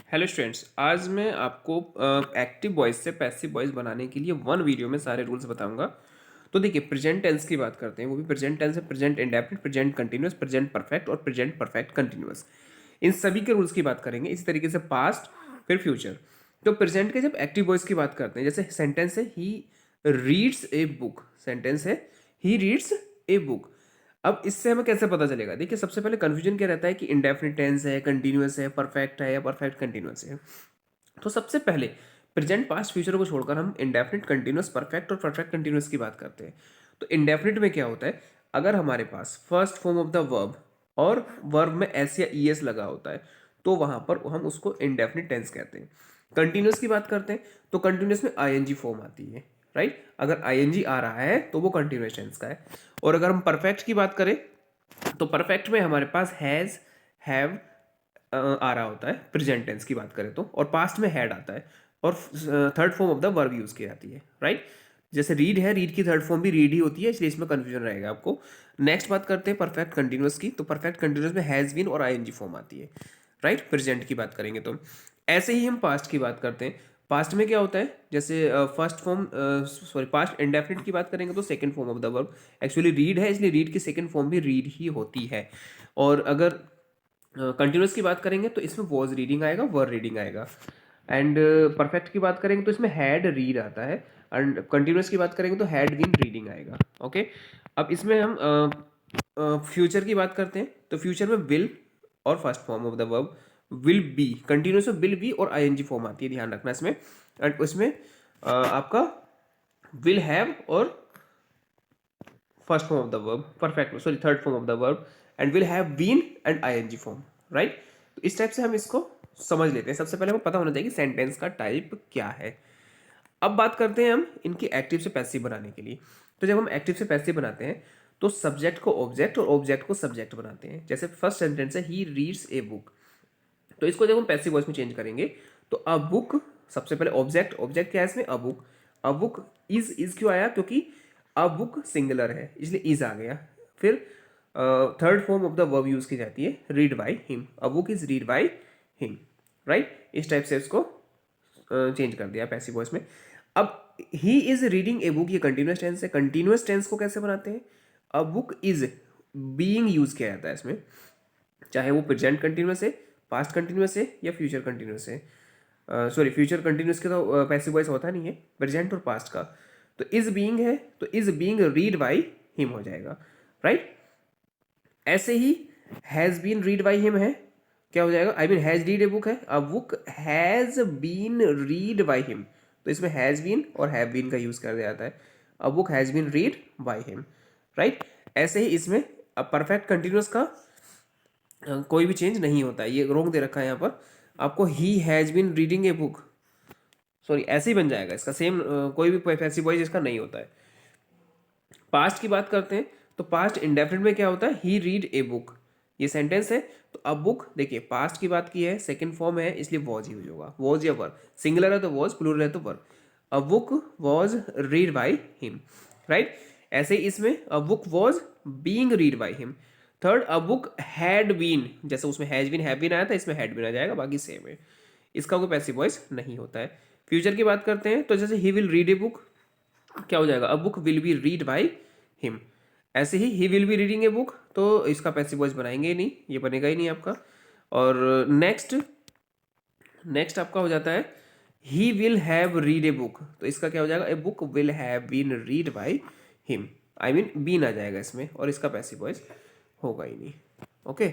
Hello students, आज मैं आपको एक्टिव वॉइस से पैसिव वॉइस बनाने के लिए वन वीडियो में सारे रूल्स बताऊंगा। तो देखिए, प्रेजेंट टेंस की बात करते हैं। वो भी प्रेजेंट टेंस है, present indefinite, present continuous, present perfect और प्रेजेंट परफेक्ट कंटिन्यूअस। इन सभी के रूल्स की बात करेंगे। इसी तरीके से पास्ट, फिर फ्यूचर। तो प्रेजेंट के जब एक्टिव वॉइस की बात करते हैं, जैसे सेंटेंस है he reads a book, sentence है ही रीड्स ए बुक। अब इससे हमें कैसे पता चलेगा? देखिए, सबसे पहले कंफ्यूजन क्या रहता है कि इंडेफिनिट टेंस है, कंटिन्यूअस है, परफेक्ट है या परफेक्ट कंटिन्यूअस है। तो सबसे पहले प्रेजेंट पास्ट फ्यूचर को छोड़कर हम इंडेफिनिट, कंटिन्यूअस, परफेक्ट और परफेक्ट कंटिन्यूअस की बात करते हैं। तो इंडेफिनिट में क्या होता है? अगर हमारे पास first form of the verb और वर्ब में एस या ई एस लगा होता है तो वहां पर हम उसको इंडेफिनिट टेंस कहते हैं। कंटिन्यूअस की बात करते हैं तो कंटिन्यूअस में आईएनजी फॉर्म आती है, राइट। अगर आईएनजी आ रहा है तो वो कंटिन्यूअस टेंस का है। और अगर हम परफेक्ट की बात करें तो परफेक्ट में हमारे पास हैज, हैव आ रहा होता है प्रेजेंट टेंस की बात करें तो, और पास्ट में हैड आता है, और third form of the verb use की जाती है, राइट। जैसे रीड है, रीड की थर्ड फॉर्म भी रीड ही होती है, इसलिए इसमें कंफ्यूजन रहेगा आपको। नेक्स्ट बात करते हैं परफेक्ट कंटिन्यूअस की। तो परफेक्ट कंटिन्यूअस में हैज बीन और आईएनजी फॉर्म आती है, राइट, प्रेजेंट की बात करेंगे तो। ऐसे ही हम पास्ट की बात करते हैं। पास्ट में क्या होता है? जैसे first form, sorry, past indefinite की बात करेंगे तो second form of the verb actually read है, इसलिए रीड की सेकंड फॉर्म भी रीड ही होती है। और अगर कंटिन्यूस की बात करेंगे तो इसमें वॉज रीडिंग आएगा, वर रीडिंग आएगा। एंड परफेक्ट की बात करेंगे तो इसमें हैड रीड आता है। एंड कंटिन्यूस की बात करेंगे तो हैड बीन रीडिंग आएगा। ओके। अब इसमें हम फ्यूचर की बात करते हैं तो फ्यूचर में विल और first form of the verb will be, continuous में विल बी और आईएनजी फॉर्म आती है, ध्यान रखना इसमें। एंड उसमें आपका विल हैव और first form of the verb, perfect, sorry, third form of the verb, and will have been and ING form, right. तो इस टाइप से हम इसको समझ लेते हैं। सबसे पहले हमें पता होना चाहिए कि सेंटेंस का टाइप क्या है। अब बात करते हैं हम इनकी एक्टिव से पैसिव बनाने के लिए। तो जब हम एक्टिव से पैसिव बनाते हैं तो सब्जेक्ट को ऑब्जेक्ट और ऑब्जेक्ट को सब्जेक्ट बनाते हैं। जैसे फर्स्ट सेंटेंस है ही रीड्स ए बुक, तो इसको जब हम पैसिव वॉइस में चेंज करेंगे तो अ बुक, सबसे पहले ऑब्जेक्ट, ऑब्जेक्ट क्या है इसमें? A book. A book is क्यों आया? क्योंकि अ बुक सिंगुलर है, इसलिए इज आ गया। फिर third form of the verb use की जाती है read by him, a book is read by him, right. इस टाइप से इसको चेंज कर दिया पैसिव वॉइस में। अब he is reading a book, ये कंटिन्यूस टेंस है। कंटिन्यूस टेंस को कैसे बनाते हैं? A book is being use किया जाता है इसमें, चाहे वो प्रेजेंट कंटिन्यूस है, पास्ट कंटिन्यूस है या फ्यूचर कंटिन्यूस है। सॉरी, फ्यूचर कंटिन्यूस के तो पैसिव वॉइस होता नहीं है, प्रेजेंट और पास्ट का। तो इज बीइंग है तो is being read by him हो जाएगा, राइट। ऐसे ही has been read by him है, क्या हो जाएगा? I mean has read a book है, a book has been read by him, तो इसमें हैज बीन और हैव बीन का यूज कर दिया जाता है। A book has been read by him, right. ऐसे ही इसमें अब परफेक्ट कंटिन्यूस का कोई भी चेंज नहीं होता है, ये रोंग दे रखा है यहाँ पर आपको। He has been reading a book, sorry, ऐसे ही बन जाएगा इसका सेम। कोई भी पैसिव वॉइस इसका नहीं होता है। पास्ट की बात करते हैं तो पास्ट इंडेफिनिट में क्या होता है? ही रीड ए बुक, ये सेंटेंस है। तो अब बुक, देखिए, पास्ट की बात की है, सेकंड फॉर्म है, इसलिए वॉज यूज होगा। वॉज या वर, सिंगुलर है तो वॉज, प्लूरल है तो were. A book was read by him, right. ऐसे ही इसमें a book was being read by him. Third, a book had been, जैसे उसमें हैज बीन, हैव बीन आया था, इसमें हैड बीन आ जाएगा, बाकी सेम है। इसका कोई पैसिव वॉइस नहीं होता है। फ्यूचर की बात करते हैं तो जैसे he will read a book, क्या हो जाएगा? A book will be read by him. ऐसे ही will be reading a book, तो इसका पैसिव वॉइस बनाएंगे ही नहीं, ये बनेगा ही नहीं आपका। और नेक्स्ट, नेक्स्ट आपका हो जाता है he will have read a book, तो इसका क्या हो जाएगा? A book will have been read by him, I mean been आ जाएगा इसमें, और इसका पैसिव वॉइस होगा ही नहीं। ओके।